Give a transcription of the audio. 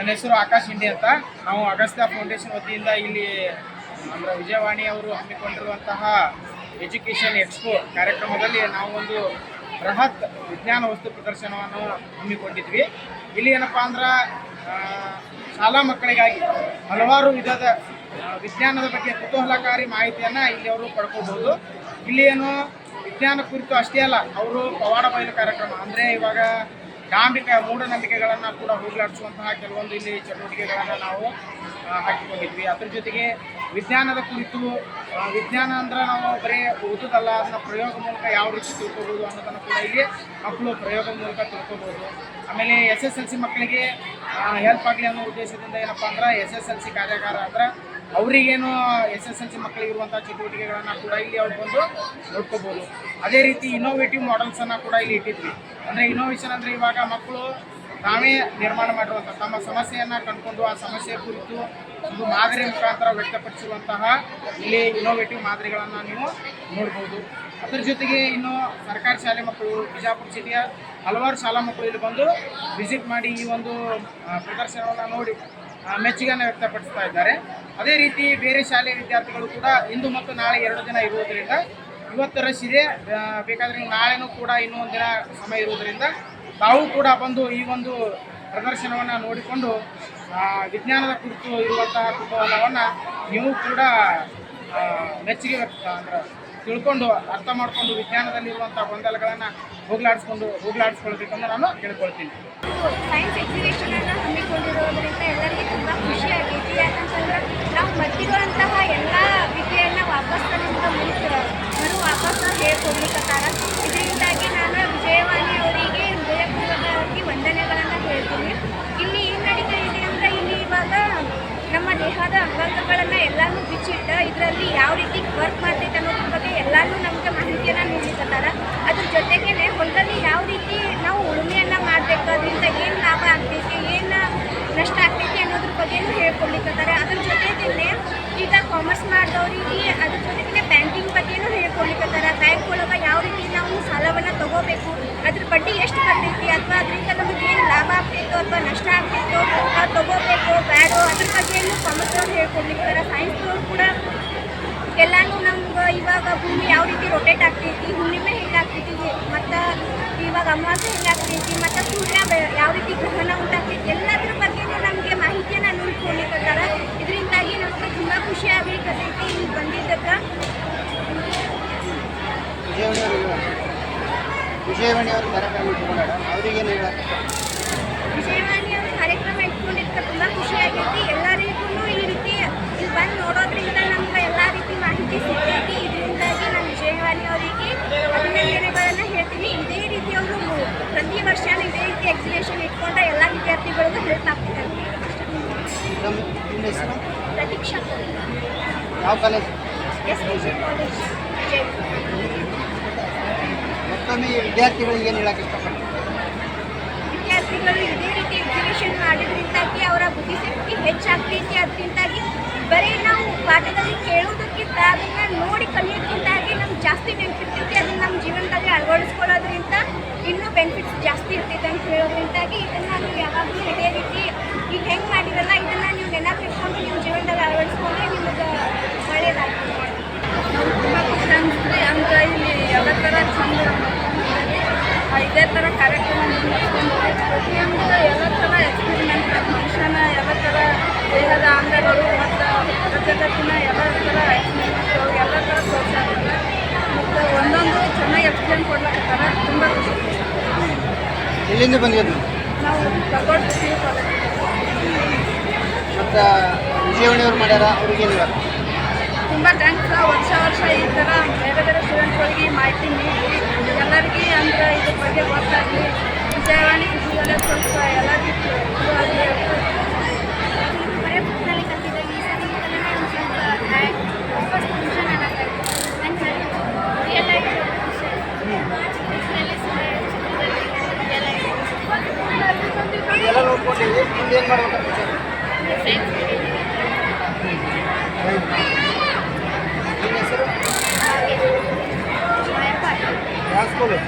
ನನ್ನ ಹೆಸರು ಆಕಾಶ್ ಇಂಡಿ ಅಂತ. ನಾವು ಅಗಸ್ತ್ಯ ಫೌಂಡೇಶನ್ ವತಿಯಿಂದ ಇಲ್ಲಿ ಅಂದರೆ ವಿಜಯವಾಣಿ ಅವರು ಹಮ್ಮಿಕೊಂಡಿರುವಂತಹ ಎಜುಕೇಷನ್ ಎಕ್ಸ್ಪೋ ಕಾರ್ಯಕ್ರಮದಲ್ಲಿ ನಾವು ಒಂದು ಬೃಹತ್ ವಿಜ್ಞಾನ ವಸ್ತು ಪ್ರದರ್ಶನವನ್ನು ಹಮ್ಮಿಕೊಂಡಿದ್ವಿ. ಇಲ್ಲಿ ಏನಪ್ಪ ಅಂದ್ರೆ ಶಾಲಾ ಮಕ್ಕಳಿಗಾಗಿ ಹಲವಾರು ವಿಧದ ವಿಜ್ಞಾನದ ಬಗ್ಗೆ ಕುತೂಹಲಕಾರಿ ಮಾಹಿತಿಯನ್ನು ಇಲ್ಲಿ ಅವರು ಪಡ್ಕೋಬಹುದು. ಇಲ್ಲಿ ಏನು ವಿಜ್ಞಾನ ಕುರಿತು ಅಷ್ಟೇ ಅಲ್ಲ, ಅವರು ಪವಾಡ ಬಯಲು ಕಾರ್ಯಕ್ರಮ ಅಂದರೆ ಇವಾಗ ಮೂಢನಂಬಿಕೆಗಳನ್ನು ಕೂಡ ಹೋಗಲಾಡಿಸುವಂತಹ ಕೆಲವೊಂದು ಇಲ್ಲಿ ಚಟುವಟಿಕೆಗಳನ್ನು ನಾವು ಹಾಕಿಕೊಂಡಿದ್ವಿ. ಅದ್ರ ಜೊತೆಗೆ ವಿಜ್ಞಾನದ ಕುರಿತು ವಿಜ್ಞಾನ ಅಂದ್ರೆ ನಾವು ಬರೀ ಓದೋದಲ್ಲ, ಅದನ್ನ ಪ್ರಯೋಗ ಮೂಲಕ ಯಾವ ರೀತಿ ತಿಳ್ಕೊಬೋದು ಅನ್ನೋದನ್ನು ಕೂಡ ಇಲ್ಲಿ ಮಕ್ಕಳು ಪ್ರಯೋಗ ಮೂಲಕ ತಿಳ್ಕೊಬೋದು. ಆಮೇಲೆ SSLC ಮಕ್ಕಳಿಗೆ ಹೆಲ್ಪ್ ಆಗಲಿ ಅನ್ನೋ ಉದ್ದೇಶದಿಂದ ಏನಪ್ಪ ಅಂದ್ರೆ SSLC ಕಾರ್ಯಾಗಾರ ಅಂದ್ರೆ ಅವರಿಗೇನು SSLC ಮಕ್ಕಳಿಗಿರುವಂಥ ಚಟುವಟಿಕೆಗಳನ್ನು ಕೂಡ ಇಲ್ಲಿ ಅವ್ರು ಬಂದು ನೋಡ್ಕೋಬೋದು. ಅದೇ ರೀತಿ ಇನೋವೇಟಿವ್ ಮಾಡೆಲ್ಸನ್ನು ಕೂಡ ಇಲ್ಲಿ ಇಟ್ಟಿದ್ವಿ. ಅಂದರೆ ಇನೋವೇಷನ್ ಅಂದರೆ ಇವಾಗ ಮಕ್ಕಳು ತಾವೇ ನಿರ್ಮಾಣ ಮಾಡಿರುವಂಥ ತಮ್ಮ ಸಮಸ್ಯೆಯನ್ನು ಕಂಡುಕೊಂಡು ಆ ಸಮಸ್ಯೆ ಕುರಿತು ಒಂದು ಮಾದರಿ ಮುಖಾಂತರ ವ್ಯಕ್ತಪಡಿಸಿರುವಂತಹ ಇಲ್ಲಿ ಇನೋವೇಟಿವ್ ಮಾದರಿಗಳನ್ನು ನೀವು ನೋಡ್ಬೋದು. ಅದರ ಜೊತೆಗೆ ಇನ್ನು ಸರ್ಕಾರಿ ಶಾಲೆ ಮಕ್ಕಳು, ಬಿಜಾಪುರ ಸಿಟಿಯ ಹಲವಾರು ಶಾಲಾ ಮಕ್ಕಳು ಇಲ್ಲಿ ಬಂದು ವಿಸಿಟ್ ಮಾಡಿ ಈ ಒಂದು ಪ್ರದರ್ಶನವನ್ನು ನೋಡಿ ಮೆಚ್ಚುಗೆಯನ್ನು ವ್ಯಕ್ತಪಡಿಸ್ತಾ ಇದ್ದಾರೆ. ಅದೇ ರೀತಿ ಬೇರೆ ಶಾಲೆಯ ವಿದ್ಯಾರ್ಥಿಗಳು ಕೂಡ ಇಂದು ಮತ್ತು ನಾಳೆ 2 ದಿನ ಇರುವುದರಿಂದ ಇವತ್ತು ರಶ್ ಇದೆ, ಬೇಕಾದರೆ ನಾಳೆನೂ ಕೂಡ ಇನ್ನೂ ಒಂದು ದಿನ ಸಮಯ ಇರುವುದರಿಂದ ತಾವು ಕೂಡ ಬಂದು ಈ ಒಂದು ಪ್ರದರ್ಶನವನ್ನು ನೋಡಿಕೊಂಡು ವಿಜ್ಞಾನದ ಕುರಿತು ಇರುವಂತಹ ಕುತೂಹಲವನ್ನು ನೀವು ಕೂಡ ಮೆಚ್ಚುಗೆ ಅಂದ್ರೆ ತಿಳ್ಕೊಂಡು ಅರ್ಥ ಮಾಡಿಕೊಂಡು ವಿಜ್ಞಾನದಲ್ಲಿರುವಂಥ ಗೊಂದಲಗಳನ್ನು ಹೋಗಲಾಡಿಸ್ಕೊಳ್ಬೇಕಂದ್ರೆ ನಾನು ಕೇಳ್ಕೊಳ್ತೀನಿ. ಸೈನ್ಸ್ ಎಕ್ಸಿಬಿಷನನ್ನು ಹಮ್ಮಿಕೊಂಡಿರೋದ್ರಿಂದ ಎಲ್ಲರಿಗೂ ತುಂಬ ಖುಷಿಯಾಗೈತಿ. ಯಾಕಂತಂದ್ರೆ ನಾವು ಮತ್ತಿರುವಂತಹ ಎಲ್ಲ ವಿದ್ಯೆಯನ್ನು ವಾಪಸ್ ಹೇಳ್ಕೊಡ್ಲಿಕ್ಕತ್ತಾರ. ಇದರಿಂದಾಗಿ ನಾನು ವಿಜಯವಾಣಿ ಅವರಿಗೆ ಹೃದಯಪೂರ್ವಕವಾಗಿ ವಂದನೆಗಳನ್ನು ಹೇಳ್ತೀನಿ. ಇಲ್ಲಿ ಏನು ನಡೀತಾ ಇದೆ ಅಂದರೆ ಇಲ್ಲಿ ಇವಾಗ ನಮ್ಮ ದೇಹದ ಅಂಗಾಂಗಗಳನ್ನು ಎಲ್ಲನೂ ಬಿಚ್ಚಿಟ್ಟ ಇದರಲ್ಲಿ ಯಾವ ರೀತಿ ವರ್ಕ್ ಮಾಡ್ತೈತೆ ಅನ್ನೋದ್ರ ಬಗ್ಗೆ ಎಲ್ಲನೂ ನಮಗೆ ಮಾಹಿತಿಯನ್ನು ನೀಡಲಿಕ್ಕತ್ತಾರ. ಅದ್ರ ಜೊತೆಗೇ ಹೊಲದಲ್ಲಿ ಯಾವ ರೀತಿ ನಾವು ಉಳುಮೆಯನ್ನು ಮಾಡಬೇಕು, ಅದರಿಂದ ಏನು ಲಾಭ ಆಗ್ತೈತಿ, ಏನು ನಷ್ಟ ಆಗ್ತೈತಿ ಅನ್ನೋದ್ರ ಬಗ್ಗೆಯೂ ಹೇಳ್ಕೊಡ್ಲಿಕ್ಕತ್ತಾರೆ. ಅದ್ರ ಜೊತೆಗೇ ಈಗ ಕಾಮರ್ಸ್ ಮಾಡಿದವರಿಗೆ ಅದ್ರ ಜೊತೆಗೆ ಬ್ಯಾಂಕಿಂಗ್ ಬಗ್ಗೆಯೂ ಹೇಳ್ಕೊಡ್ಲಿಕ್ಕತ್ತಾರೆ. ಬ್ಯಾಂಕ್ ಒಳಗೆ ಯಾವ ರೀತಿ ನಾವು ಸಾಲವನ್ನು ತೊಗೋಬೇಕು, ಅದ್ರ ಬಡ್ಡಿ ಎಷ್ಟು ಬರ್ತೈತಿ, ಅಥವಾ ಅದರಿಂದ ನಮಗೆ ಏನು ಲಾಭ ಆಗ್ತೈತೋ ಅಥವಾ ನಷ್ಟ ಆಗ್ತೈತೋ, ತೊಗೋಬೇಕು ಬೇಡೋ ಅದ್ರ ಬಗ್ಗೆಯೂ ಕಾಮರ್ಸ್ನವ್ರು ಹೇಳ್ಕೊಡ್ಲಿಕ್ತಾರೆ. ಸೈನ್ಸ್ನವ್ರು ಕೂಡ ಎಲ್ಲನೂ ನಮ್ಗೆ ಇವಾಗ ಭೂಮಿ ಯಾವ ರೀತಿ ರೊಟೇಟ್ ಆಗ್ತೈತಿ, ಹುಣ್ಣಿಮೆ ಹೆಂಗಾಗ್ತೈತಿ, ಮತ್ತು ಇವಾಗ ಅಮಾವಾಸ್ಯೆ ಹೆಂಗಾಗ್ತೈತಿ, ಮತ್ತು ಸೂರ್ಯ ಯಾವ ರೀತಿ ಗ್ರಹಣ ಉಂಟಾಗ್ತೈತಿ, ಎಲ್ಲದ್ರ ಬಗ್ಗೆಯೂ ನಮಗೆ ಮಾಹಿತಿಯನ್ನು ನೋಡ್ಕೊಳ್ಲಿಕ್ಕತ್ತಾರೆ. ಇದರಿಂದಾಗಿ ನಮಗೆ ತುಂಬ ಖುಷಿ ಆಗ್ಲಿಕ್ಕತ್ತೈತಿ ಇಲ್ಲಿ ಬಂದಿದ್ದಕ್ಕೆ. ವಿಜಯವಾಣಿ ಅವರು ಕಾರ್ಯಕ್ರಮ ಇಟ್ಕೊಂಡಿದ್ದಕ್ಕೆ ತುಂಬ ಖುಷಿಯಾಗೈತಿ. ಎಲ್ಲರಿಗೂ ಈ ರೀತಿ ಇಲ್ಲಿ ಬಂದು ನೋಡೋದ್ರಿಂದ ನಮ್ಗೆ ಎಲ್ಲ ರೀತಿ ಮಾಹಿತಿ ಸಿಗ್ತೈತಿ. ಇದರಿಂದಾಗಿ ನಾನು ವಿಜಯವಾಣಿ ಅವರಿಗೆ ಅಭಿನಂದನೆಗಳನ್ನು ಹೇಳ್ತೀನಿ. ಇದೇ ರೀತಿ ಅವರು ಪ್ರತಿ ವರ್ಷ ಇದೇ ರೀತಿ ಎಕ್ಸಿಬಿಷನ್ ಇಟ್ಕೊಂಡ್ರೆ ಎಲ್ಲ ವಿದ್ಯಾರ್ಥಿಗಳಿಗೂ ಹೆಲ್ಪ್ ಆಗ್ತಿದ್ದಾರೆ. ಪ್ರತೀಕ್ಷಾ ಯಾವ ಕಾಲೇಜ್? SKC college Vijayapura. ಮತ್ತೊಮ್ಮೆ ವಿದ್ಯಾರ್ಥಿಗಳಿಗೆ ಏನು ಹೇಳಕ್ಕೆ ಇಷ್ಟಪಡ್ತೀನಿ? ವಿದ್ಯಾರ್ಥಿಗಳು ಇದೇ ರೀತಿ ಎಕ್ಸಿಬಿಷನ್ ಮಾಡೋದ್ರಿಂದಾಗಿ ಅವರ ಬುದ್ಧಿಶಕ್ತಿ ಹೆಚ್ಚಾಗ್ತೈತಿ. ಅದರಿಂದಾಗಿ ಬರೀ ನಾವು ಪಾಠದಲ್ಲಿ ಕೇಳೋದಕ್ಕಿಂತ ಅದನ್ನು ನೋಡಿ ಕಲಿಯೋದ್ರಿಂದಾಗಿ ನಮ್ಗೆ ಜಾಸ್ತಿ ಬೆನಿಫಿಟ್ ಇರ್ತೈತಿ. ಅದನ್ನು ನಮ್ಮ ಜೀವನದಲ್ಲಿ ಅಳವಡಿಸ್ಕೊಳ್ಳೋದ್ರಿಂದ ಇನ್ನೂ ಬೆನಿಫಿಟ್ಸ್ ಜಾಸ್ತಿ ಇರ್ತೈತೆ ಅಂತ ಹೇಳೋದ್ರಿಂದಾಗಿ ಇದನ್ನು ನೀವು ಯಾವಾಗಲೂ ಇದೇ ರೀತಿ ಈಗ ಹೆಂಗೆ ಮಾಡಿರಲ್ಲ ಇದನ್ನು ನೀವು ನೆನಪಿಟ್ಕೊಂಡು ನೀವು ಜೀವನದಲ್ಲಿ ಅಳವಡಿಸ್ಕೊಂಡ್ರೆ ನಿಮಗೆ ಒಳ್ಳೆಯದಾಗ್ತದೆ. ನಾವು ತುಂಬ ಖುಷಿ ಅನಿಸ್ರಿ ಅಂದ್ರೆ ಇಲ್ಲಿ ಎಲ್ಲ ಥರ ಚಂದ ಇದೇ ಥರ ಕಾರ್ಯಕ್ರಮ ನಡೆಸ್ಕೊಂಡು ಪ್ರತಿಯೊಂದು ಎಲ್ಲ ಥರ ಎಕ್ಸ್ಪೆರಿಮೆಂಟ್ ಮನುಷ್ಯನ ಎಲ್ಲ ಥರ ದೇಹದ ಅಂಗಗಳು ಮತ್ತು ಜಗತ್ತಿನ ಎಲ್ಲ ಥರ ಎಕ್ಸ್ಪೆರಿಮೆಂಟ್ ಎಲ್ಲ ಥರ ತೋರಿಸಾಗುತ್ತೆ. ಮತ್ತು ಒಂದೊಂದು ಚೆನ್ನಾಗಿ ಎಕ್ಸ್ಪ್ಲೇನ್ ಕೊಡ್ಲಿಕ್ಕತ್ತಾರ. ತುಂಬ ಖುಷಿ. ಎಲ್ಲಿಂದ ಬಂದಿದ್ದು ನಾವು ತಗೊಂಡು ಕಾಲೇಜ್ ಮತ್ತು ವಿಜಯವಾಣಿ ಅವ್ರು ಮಾಡ್ಯಾರ, ಅವ್ರಿಗೇನು ಇವಾಗ ತುಂಬ ಥ್ಯಾಂಕ್ಸ್. ವರ್ಷ ಈ ಥರ ಬೇರೆ ಬೇರೆ ಸ್ಟೂಡೆಂಟ್ಗಳಿಗೆ ಮಾಹಿತಿ ನೀಡಿ ಎಲ್ಲರಿಗೆ ಅಂದರೆ ಇದ್ರ ಬಗ್ಗೆ ಗೊತ್ತಾಗಲಿ, ವಿಜಯವಾಣಿ ಸ್ವಲ್ಪ ಎಲ್ಲರಿಗೂ ಇದು ಆಗಲಿ. ಬರೀ ಬುಕ್ನಲ್ಲಿ ಕಲ್ತಿದ್ದಾಗ ಈ ಸರಿ ಒಂದು ಸ್ವಲ್ಪ ಫಸ್ಟ್ ಟ್ಯೂಷನ್ ಅನ್ನೋಕ್ಕಾಯ್ತು. ನಂಗೆ ರಿಯಲ್ ಲೈಫ್ ಎಲ್ಲ ನೋಡ್ಕೊಂಡಿದ್ವಿ. ಮುಂದೆ ಏನು ಮಾಡ್ಬೇಕಂತ ಫ್ರೆಂಡ್ಸ್ ನಿಮ್ಮ ಹೆಸರು? ಯಾವ ಸ್ಕೂಲು?